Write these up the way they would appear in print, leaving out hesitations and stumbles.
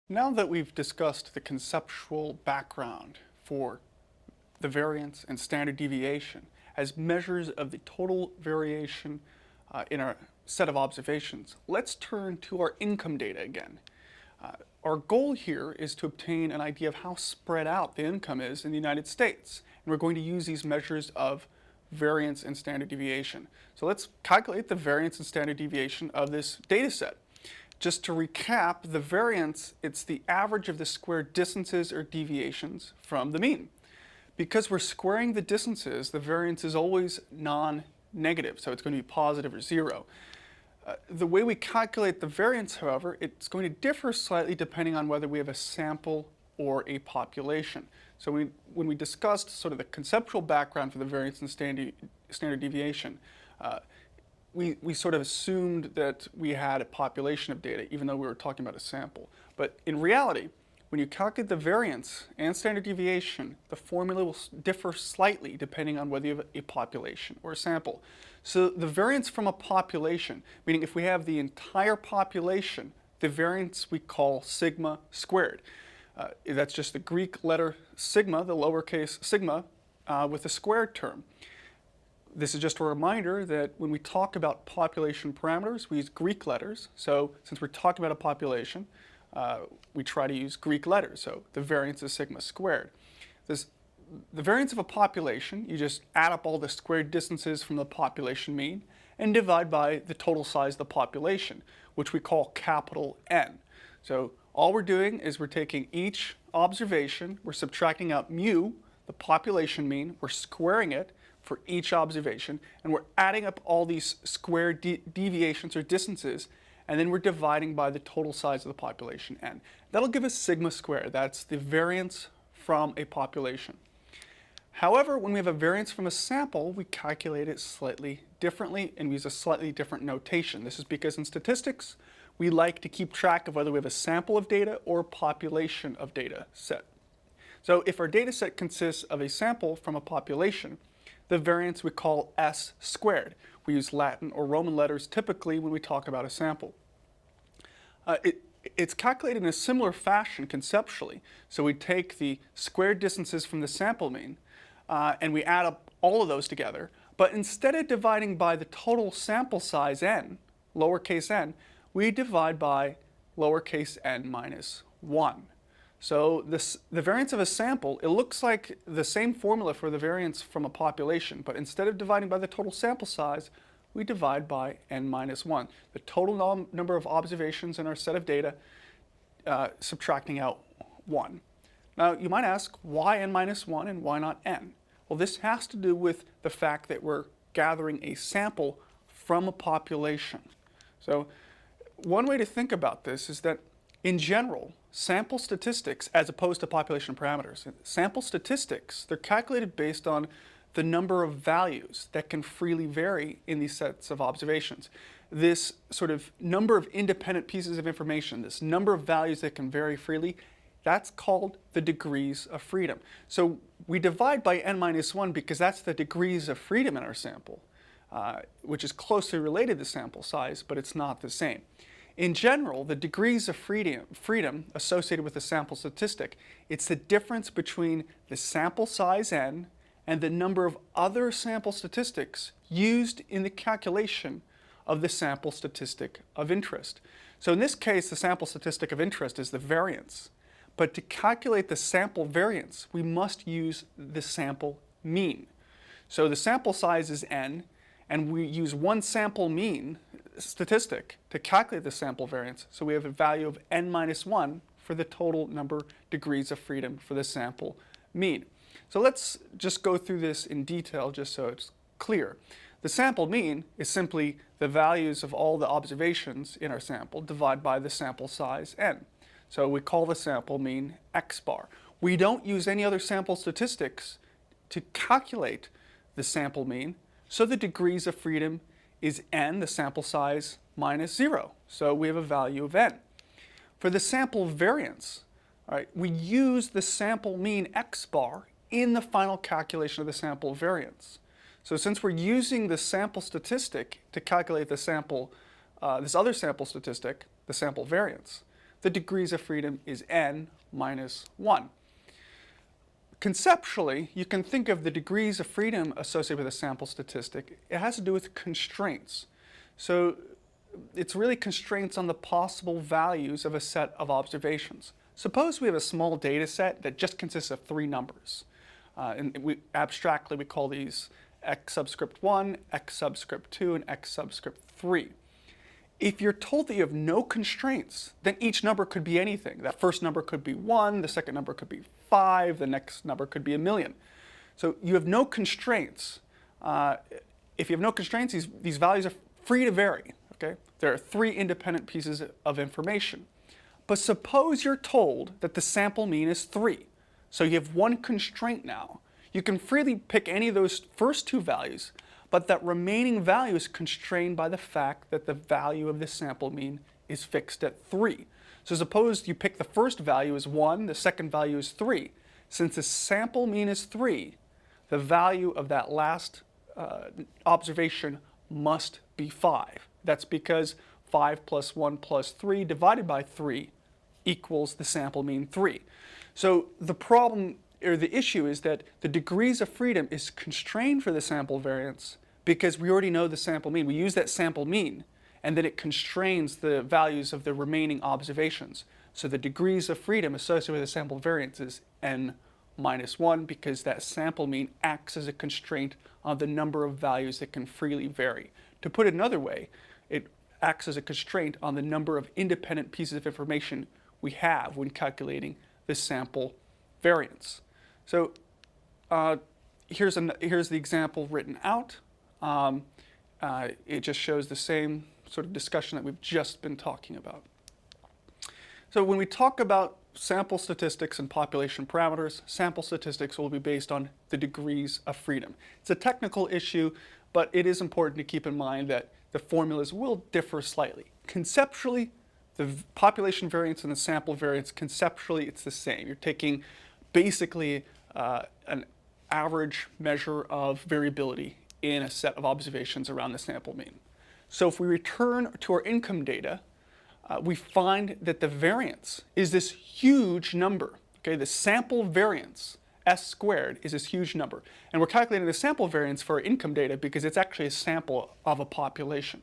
Now that we've discussed the conceptual background for the variance and standard deviation as measures of the total variation in our set of observations, let's turn to our income data again. Our goal here is to obtain an idea of how spread out the income is in the United States. And we're going to use these measures of variance and standard deviation. So let's calculate the variance and standard deviation of this data set. Just to recap, the variance, it's the average of the squared distances or deviations from the mean. Because we're squaring the distances, the variance is always non-negative, so it's going to be positive or zero. The way we calculate the variance, however, it's going to differ slightly depending on whether we have a sample or a population. So when we discussed sort of the conceptual background for the variance and standard deviation, we sort of assumed that we had a population of data, even though we were talking about a sample. But in reality, when you calculate the variance and standard deviation, the formula will differ slightly depending on whether you have a population or a sample. So the variance from a population, meaning if we have the entire population, the variance we call sigma squared. That's just the Greek letter sigma, the lowercase sigma, with a squared term. This is just a reminder that when we talk about population parameters, we use Greek letters. So since we're talking about a population, we try to use Greek letters. So the variance is sigma squared. The variance of a population, you just add up all the squared distances from the population mean and divide by the total size of the population, which we call capital N. So all we're doing is we're taking each observation, we're subtracting out mu, the population mean, we're squaring it for each observation, and we're adding up all these squared deviations or distances, and then we're dividing by the total size of the population n. That'll give us sigma squared. That's the variance from a population. However, when we have a variance from a sample, we calculate it slightly differently and we use a slightly different notation. This is because in statistics, we like to keep track of whether we have a sample of data or a population of data set. So if our data set consists of a sample from a population, the variance we call S squared. We use Latin or Roman letters typically when we talk about a sample. It's calculated in a similar fashion conceptually. So we take the squared distances from the sample mean and we add up all of those together. But instead of dividing by the total sample size n, lowercase n, we divide by lowercase n minus 1. So the variance of a sample, it looks like the same formula for the variance from a population, but instead of dividing by the total sample size, we divide by n minus 1, the total number of observations in our set of data, subtracting out 1. Now you might ask, why n minus 1 and why not n? Well, this has to do with the fact that we're gathering a sample from a population. So one way to think about this is that in general, sample statistics, as opposed to population parameters, sample statistics, they're calculated based on the number of values that can freely vary in these sets of observations. This sort of number of independent pieces of information, this number of values that can vary freely, that's called the degrees of freedom. So we divide by n minus 1 because that's the degrees of freedom in our sample, which is closely related to sample size, but it's not the same. In general, the degrees of freedom associated with the sample statistic, it's the difference between the sample size n and the number of other sample statistics used in the calculation of the sample statistic of interest. So in this case, the sample statistic of interest is the variance. But to calculate the sample variance, we must use the sample mean. So the sample size is n, and we use one sample mean statistic to calculate the sample variance. So we have a value of n minus 1 for the total number degrees of freedom for the sample mean. So let's just go through this in detail just so it's clear. The sample mean is simply the values of all the observations in our sample divided by the sample size n. So we call the sample mean x bar. We don't use any other sample statistics to calculate the sample mean, so the degrees of freedom is n, the sample size, minus 0. So we have a value of n. For the sample variance, all right, we use the sample mean x bar in the final calculation of the sample variance. So since we're using the sample statistic to calculate the sample, this other sample statistic, the sample variance, the degrees of freedom is n minus 1. Conceptually, you can think of the degrees of freedom associated with a sample statistic. It has to do with constraints. So it's really constraints on the possible values of a set of observations. Suppose we have a small data set that just consists of 3 numbers. Abstractly, we call these x subscript 1, x subscript 2, and x subscript 3. If you're told that you have no constraints, then each number could be anything. That first number could be 1, the second number could be 5, the next number could be 1,000,000. So you have no constraints. If you have no constraints, these values are free to vary. Okay? There are 3 independent pieces of information. But suppose you're told that the sample mean is 3. So you have 1 constraint now. You can freely pick any of those first 2 values, but that remaining value is constrained by the fact that the value of the sample mean is fixed at 3. So suppose you pick the first value as 1, the second value is 3. Since the sample mean is 3, the value of that last observation must be 5. That's because 5 plus 1 plus 3 divided by 3 equals the sample mean 3. So the problem, or the issue, is that the degrees of freedom is constrained for the sample variance because we already know the sample mean. We use that sample mean, and then it constrains the values of the remaining observations. So the degrees of freedom associated with the sample variance is n minus 1 because that sample mean acts as a constraint on the number of values that can freely vary. To put it another way, it acts as a constraint on the number of independent pieces of information we have when calculating the sample variance. So here's the example written out. It just shows the same sort of discussion that we've just been talking about. So when we talk about sample statistics and population parameters, sample statistics will be based on the degrees of freedom. It's a technical issue, but it is important to keep in mind that the formulas will differ slightly. Conceptually, the population variance and the sample variance, conceptually it's the same. You're taking basically an average measure of variability in a set of observations around the sample mean. So if we return to our income data, we find that the variance is this huge number. Okay, the sample variance, S squared, is this huge number. And we're calculating the sample variance for our income data because it's actually a sample of a population.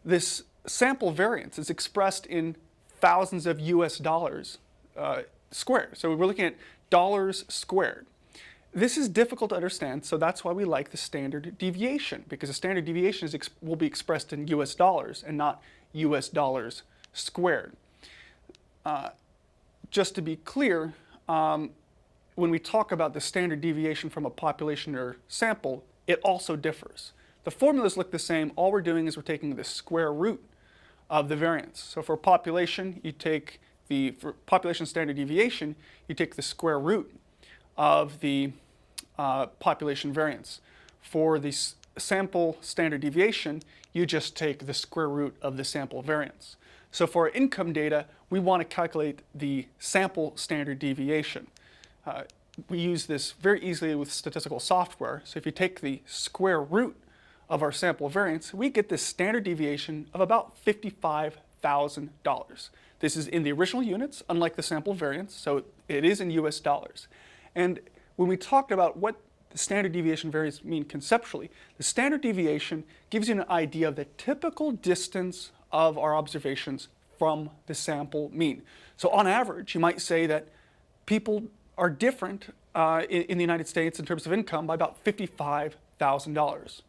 This sample variance is expressed in thousands of US dollars squared. So we're looking at dollars squared. This is difficult to understand, so that's why we like the standard deviation, because the standard deviation will be expressed in US dollars and not US dollars squared. Just to be clear, when we talk about the standard deviation from a population or sample, it also differs. The formulas look the same. All we're doing is we're taking the square root of the variance. So for population, for population standard deviation, you take the square root of the population variance. For the sample standard deviation, you just take the square root of the sample variance. So for our income data, we want to calculate the sample standard deviation. We use this very easily with statistical software. So if you take the square root of our sample variance, we get this standard deviation of about $55,000. This is in the original units, unlike the sample variance, so it is in US dollars. And when we talked about what the standard deviation variance mean conceptually, the standard deviation gives you an idea of the typical distance of our observations from the sample mean. So on average, you might say that people are different in the United States in terms of income by about $55,000.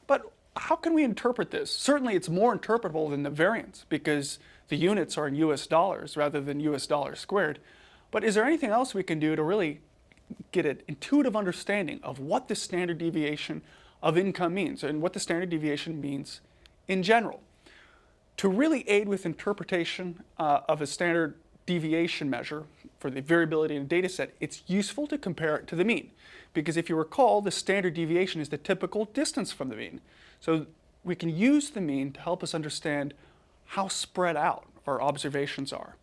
But how can we interpret this? Certainly it's more interpretable than the variance because the units are in US dollars rather than US dollars squared. But is there anything else we can do to really get an intuitive understanding of what the standard deviation of income means and what the standard deviation means in general? To really aid with interpretation of a standard deviation measure for the variability in a data set, it's useful to compare it to the mean. Because if you recall, the standard deviation is the typical distance from the mean. So we can use the mean to help us understand how spread out our observations are.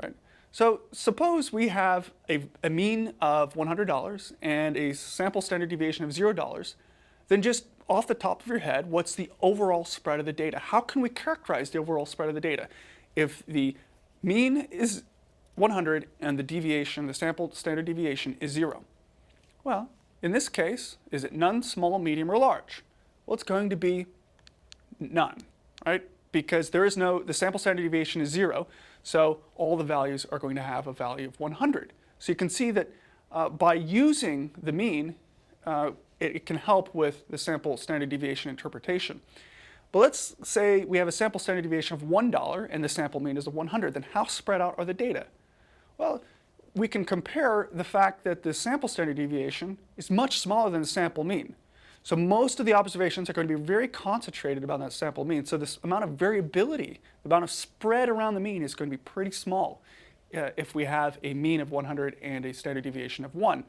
Right? So suppose we have a mean of $100 and a sample standard deviation of $0, then just off the top of your head, what's the overall spread of the data? How can we characterize the overall spread of the data? If the Mean is 100 and the deviation, the sample standard deviation, is 0. Well, in this case, is it none, small, medium, or large? Well, it's going to be none, right? Because there is no, the sample standard deviation is 0, so all the values are going to have a value of 100. So you can see that by using the mean, it can help with the sample standard deviation interpretation. But let's say we have a sample standard deviation of $1 and the sample mean is 100, then how spread out are the data? Well, we can compare the fact that the sample standard deviation is much smaller than the sample mean. So most of the observations are going to be very concentrated about that sample mean. So this amount of variability, the amount of spread around the mean is going to be pretty small if we have a mean of 100 and a standard deviation of 1.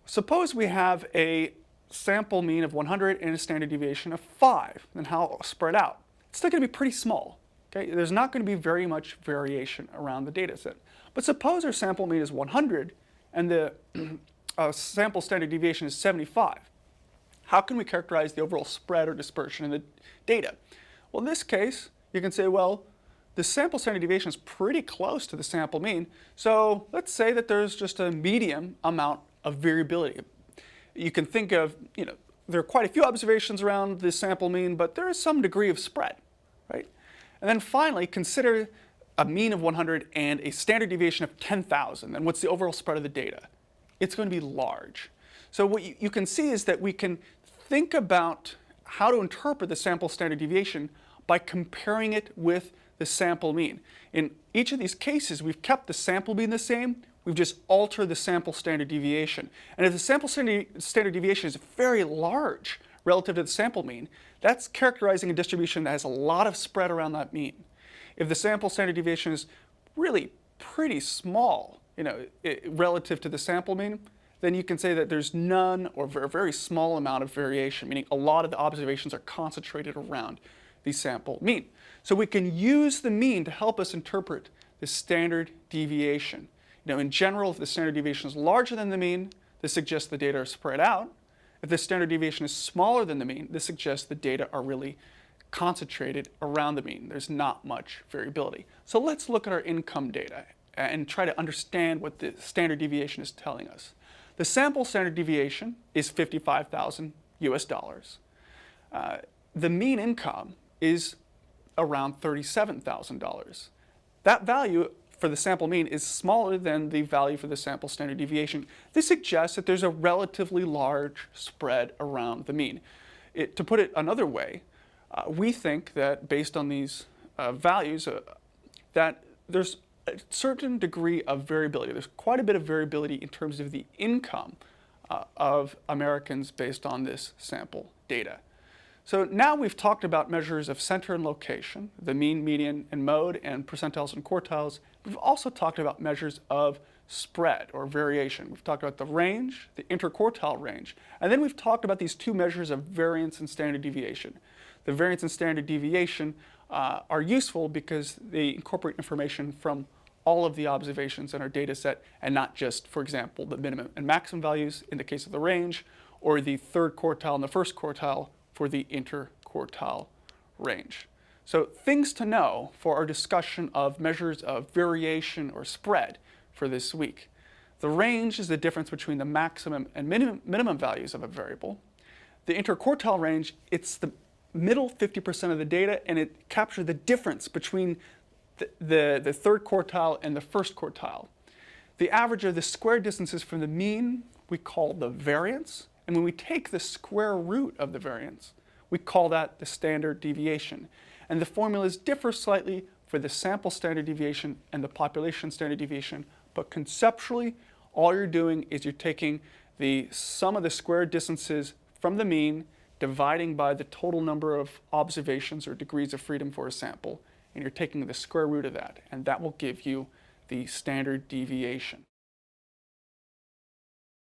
Suppose we have a sample mean of 100 and a standard deviation of 5, then how spread out? It's still going to be pretty small. Okay? There's not going to be very much variation around the data set. But suppose our sample mean is 100 and the sample standard deviation is 75. How can we characterize the overall spread or dispersion in the data? Well, in this case, you can say, well, the sample standard deviation is pretty close to the sample mean. So let's say that there's just a medium amount of variability. You can think of, there are quite a few observations around the sample mean, but there is some degree of spread, right? And then finally, consider a mean of 100 and a standard deviation of 10,000. And what's the overall spread of the data? It's going to be large. So what you can see is that we can think about how to interpret the sample standard deviation by comparing it with the sample mean. In each of these cases, we've kept the sample mean the same. We've just altered the sample standard deviation. And if the sample standard deviation is very large relative to the sample mean, that's characterizing a distribution that has a lot of spread around that mean. If the sample standard deviation is really pretty small, relative to the sample mean, then you can say that there's none or a very small amount of variation, meaning a lot of the observations are concentrated around the sample mean. So we can use the mean to help us interpret the standard deviation. In general, if the standard deviation is larger than the mean, this suggests the data are spread out. If the standard deviation is smaller than the mean, this suggests the data are really concentrated around the mean. There's not much variability. So let's look at our income data and try to understand what the standard deviation is telling us. The sample standard deviation is 55,000 US dollars. The mean income is around $37,000. That value for the sample mean is smaller than the value for the sample standard deviation. This suggests that there's a relatively large spread around the mean. To put it another way, we think that based on these values, that there's a certain degree of variability. There's quite a bit of variability in terms of the income of Americans based on this sample data. So now we've talked about measures of center and location, the mean, median, and mode, and percentiles and quartiles. We've also talked about measures of spread or variation. We've talked about the range, the interquartile range, and then we've talked about these two measures of variance and standard deviation. The variance and standard deviation are useful because they incorporate information from all of the observations in our data set and not just, for example, the minimum and maximum values in the case of the range or the third quartile and the first quartile for the interquartile range. So things to know for our discussion of measures of variation or spread for this week. The range is the difference between the maximum and minimum values of a variable. The interquartile range, it's the middle 50% of the data, and it captures the difference between the third quartile and the first quartile. The average of the square distances from the mean we call the variance, and when we take the square root of the variance, we call that the standard deviation. And the formulas differ slightly for the sample standard deviation and the population standard deviation, but conceptually, all you're doing is you're taking the sum of the square distances from the mean, dividing by the total number of observations or degrees of freedom for a sample, and you're taking the square root of that, and that will give you the standard deviation.